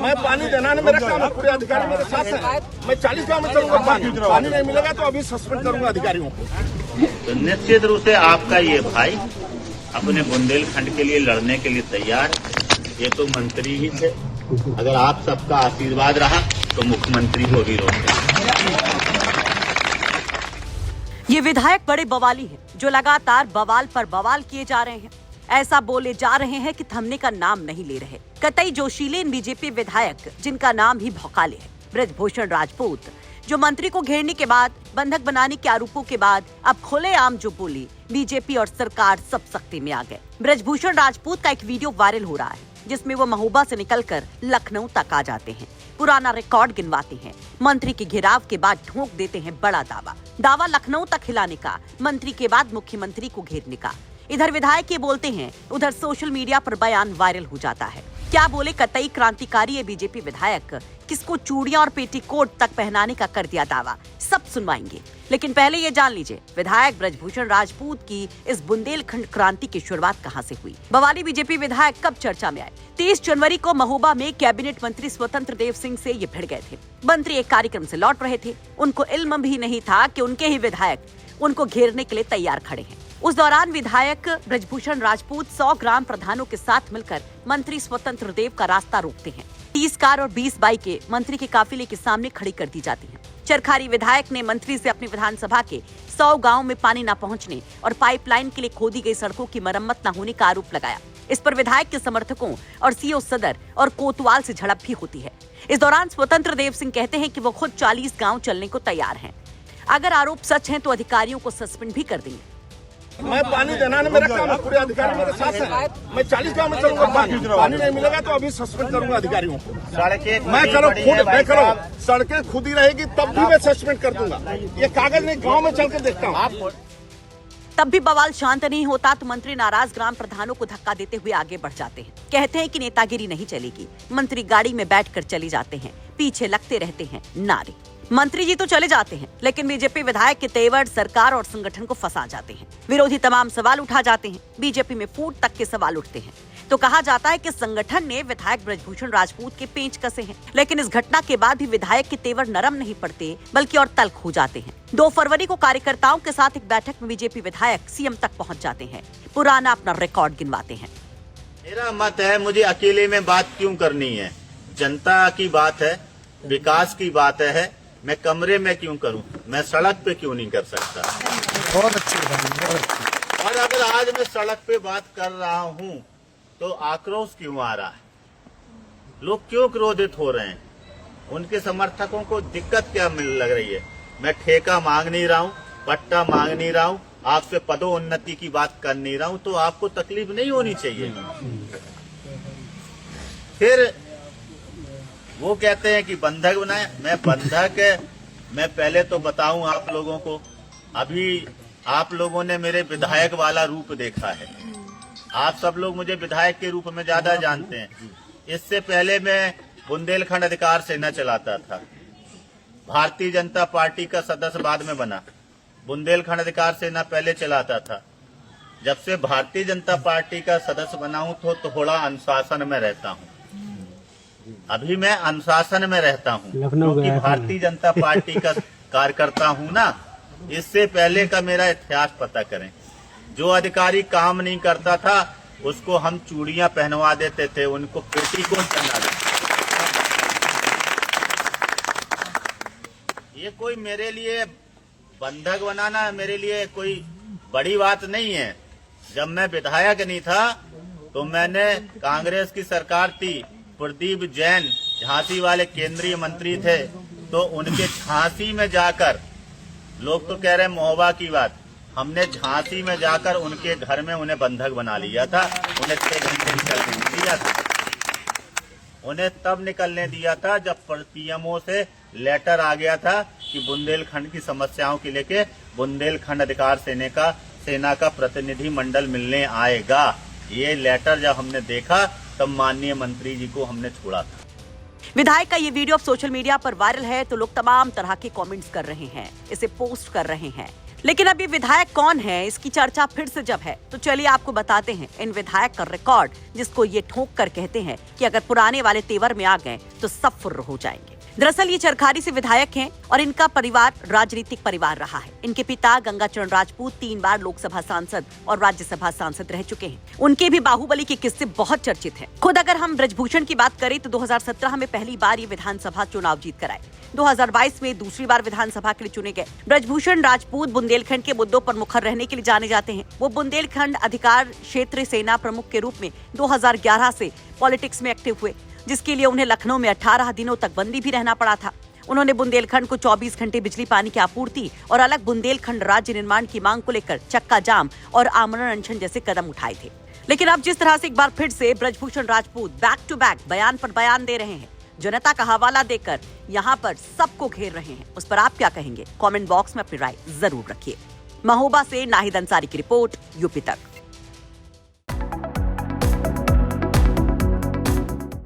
मैं पानी देना नहीं मेरा काम है, पूरे अधिकारी मेरे साथ है। मैं 40 गाँव में चलूंगा, पानी नहीं मिलेगा तो अभी सस्पेंड करूंगा अधिकारियों को। तो निश्चित रूप से आपका ये भाई अपने बुंदेलखंड के लिए लड़ने के लिए तैयार है। ये तो मंत्री ही थे, अगर आप सबका आशीर्वाद रहा तो मुख्यमंत्री को भी रोक। ये विधायक बड़े बवाली हैं, जो लगातार बवाल पर बवाल किए जा रहे हैं। ऐसा बोले जा रहे हैं कि थमने का नाम नहीं ले रहे। कतई जोशीले बीजेपी विधायक जिनका नाम ही भौकाले है, ब्रजभूषण राजपूत, जो मंत्री को घेरने के बाद, बंधक बनाने के आरोपों के बाद अब खुलेआम जो बोली, बीजेपी और सरकार सब सख्ती में आ गए। ब्रजभूषण राजपूत का एक वीडियो वायरल हो रहा है, जिसमें वो महोबा से निकलकर लखनऊ तक आ जाते हैं, पुराना रिकॉर्ड गिनवाते हैं, मंत्री के घेराव के बाद ठोक देते हैं बड़ा दावा लखनऊ तक हिलाने का, मंत्री के बाद मुख्यमंत्री को घेरने का। इधर विधायक ये बोलते हैं, उधर सोशल मीडिया पर बयान वायरल हो जाता है। क्या बोले कतई क्रांतिकारी है बीजेपी विधायक, किसको चूड़ियां और पेटीकोट तक पहनाने का कर दिया दावा, सब सुनवाएंगे। लेकिन पहले ये जान लीजिए, विधायक ब्रजभूषण राजपूत की इस बुंदेलखंड क्रांति की शुरुआत कहां से हुई। बवाली बीजेपी विधायक कब चर्चा में आए। 30 जनवरी को महोबा में कैबिनेट मंत्री स्वतंत्र देव सिंह से ये भिड़ गए थे। मंत्री एक कार्यक्रम से लौट रहे थे, उनको इल्म भी नहीं था कि उनके ही विधायक उनको घेरने के लिए तैयार खड़े हैं। उस दौरान विधायक ब्रजभूषण राजपूत 100 ग्राम प्रधानों के साथ मिलकर मंत्री स्वतंत्र देव का रास्ता रोकते हैं। 30 कार और 20 बाइकें मंत्री के काफिले के सामने खड़ी कर दी जाती हैं। चरखारी विधायक ने मंत्री से अपनी विधानसभा के 100 गांव में पानी न पहुंचने और पाइपलाइन के लिए खोदी गई सड़कों की मरम्मत न होने का आरोप लगाया। इस पर विधायक के समर्थकों और सीओ सदर और कोतवाल से झड़प भी होती है। इस दौरान स्वतंत्र देव सिंह कहते हैं कि वो खुद 40 गाँव चलने को तैयार है। अगर आरोप सच है तो अधिकारियों को सस्पेंड भी कर देंगे। मैं पानी देना नहीं मेरा काम है, पूरे अधिकारी मेरे साथ है। मैं 40 गाँव में चलूंगा, पानी नहीं मिलेगा तो अभी सस्पेंड करूंगा अधिकारियों को। मैं करो सड़कें खुद ही रहेगी तब भी मैं सस्पेंड कर दूंगा। ये कागज नहीं, गाँव में चल के देखता हूँ। तब भी बवाल शांत नहीं होता तो मंत्री नाराज ग्राम प्रधानों को धक्का देते हुए आगे बढ़ जाते हैं। कहते हैं कि नेतागिरी नहीं चलेगी। मंत्री गाड़ी में बैठकर चले जाते हैं, पीछे लगते रहते हैं नारे। मंत्री जी तो चले जाते हैं, लेकिन बीजेपी विधायक के तेवर सरकार और संगठन को फंसा जाते हैं। विरोधी तमाम सवाल उठा जाते हैं। बीजेपी में फूट तक के सवाल उठते हैं। तो कहा जाता है कि संगठन ने विधायक ब्रजभूषण राजपूत के पेंच कसे हैं। लेकिन इस घटना के बाद भी विधायक के तेवर नरम नहीं पड़ते, बल्कि और तल्ख हो जाते हैं। 2 फरवरी को कार्यकर्ताओं के साथ एक बैठक में बीजेपी विधायक सीएम तक पहुंच जाते हैं, पुराना अपना रिकॉर्ड गिनवाते हैं। मेरा मत है, मुझे अकेले में बात क्यों करनी है। जनता की बात है, विकास की बात है, मैं कमरे में क्यों करूं, मैं सड़क पे क्यों नहीं कर सकता। बहुत अच्छी बात। और अगर आज मैं सड़क पे बात कर रहा हूं तो आक्रोश क्यों आ रहा है, लोग क्यों क्रोधित हो रहे हैं, उनके समर्थकों को दिक्कत क्या मिल लग रही है। मैं ठेका मांग नहीं रहा हूं, पट्टा मांग नहीं रहा हूं, आपसे पदोन्नति की बात कर नहीं रहा हूं, तो आपको तकलीफ नहीं होनी चाहिए। फिर वो कहते हैं कि बंधक बनाए, मैं पहले तो बताऊं आप लोगों को, अभी आप लोगों ने मेरे विधायक वाला रूप देखा है। आप सब लोग मुझे विधायक के रूप में ज्यादा जानते हैं। इससे पहले मैं बुंदेलखंड अधिकार सेना चलाता था। भारतीय जनता पार्टी का सदस्य बाद में बना, बुंदेलखंड अधिकार सेना पहले चलाता था। जब से भारतीय जनता पार्टी का सदस्य बना हूं तो थोड़ा अनुशासन में रहता हूं। अभी मैं अनुशासन में रहता हूं क्योंकि भारतीय जनता पार्टी का कार्यकर्ता हूं ना। इससे पहले का मेरा इतिहास पता करें। जो अधिकारी काम नहीं करता था उसको हम चूड़ियां पहनवा देते थे, उनको पेटीकोट पहना देते। ये कोई मेरे लिए बंधक बनाना मेरे लिए कोई बड़ी बात नहीं है। जब मैं विधायक नहीं था तो मैंने कांग्रेस की सरकार थी, प्रदीप जैन झांसी वाले केंद्रीय मंत्री थे, तो उनके झांसी में जाकर, लोग तो कह रहे हैं महोबा की बात, हमने झांसी में जाकर उनके घर में उन्हें बंधक बना लिया था। उन्हें 6 घंटे निकलने नहीं दिया था। उन्हें तब निकलने दिया था जब पीएमओ से लेटर आ गया था कि बुंदेलखंड की समस्याओं के लेके बुंदेलखंड अधिकार सेना का प्रतिनिधि मंडल मिलने आएगा। ये लेटर जब हमने देखा तब माननीय मंत्री जी को हमने छोड़ा था। विधायक का ये वीडियो अब सोशल मीडिया पर वायरल है तो लोग तमाम तरह के कमेंट्स कर रहे हैं, इसे पोस्ट कर रहे हैं। लेकिन अब ये विधायक कौन है, इसकी चर्चा फिर से जब है तो चलिए आपको बताते हैं इन विधायक का रिकॉर्ड, जिसको ये ठोक कर कहते हैं कि अगर पुराने वाले तेवर में आ गए तो सब फुर्र हो जाएंगे। दरअसल ये चरखारी से विधायक हैं और इनका परिवार राजनीतिक परिवार रहा है। इनके पिता गंगाचरण राजपूत 3 बार लोकसभा सांसद और राज्यसभा सांसद रह चुके हैं। उनके भी बाहुबली के किस्से बहुत चर्चित हैं। खुद अगर हम ब्रजभूषण की बात करें तो 2017 में पहली बार ये विधानसभा चुनाव जीत कर आए। 2022 में दूसरी बार विधानसभा के लिए चुने गए। ब्रजभूषण राजपूत बुंदेलखंड के मुद्दों पर मुखर रहने के लिए जाने जाते हैं। वो बुंदेलखंड अधिकार क्षेत्र सेना प्रमुख के रूप में 2011 से पॉलिटिक्स में एक्टिव हुए, जिसके लिए उन्हें लखनऊ में 18 दिनों तक बंदी भी रहना पड़ा था। उन्होंने बुंदेलखंड को 24 घंटे बिजली पानी की आपूर्ति और अलग बुंदेलखंड राज्य निर्माण की मांग को लेकर चक्का जाम और आमरण अनशन जैसे कदम उठाए थे। लेकिन अब जिस तरह से एक बार फिर से Brij Bhushan Rajput back to back बयान पर बयान दे रहे हैं, जनता का हवाला देकर यहाँ पर सबको घेर रहे हैं, उस पर आप क्या कहेंगे? कमेंट बॉक्स में अपनी राय जरूर रखिए। महोबा से नाहिद अंसारी की रिपोर्ट, यूपी तक।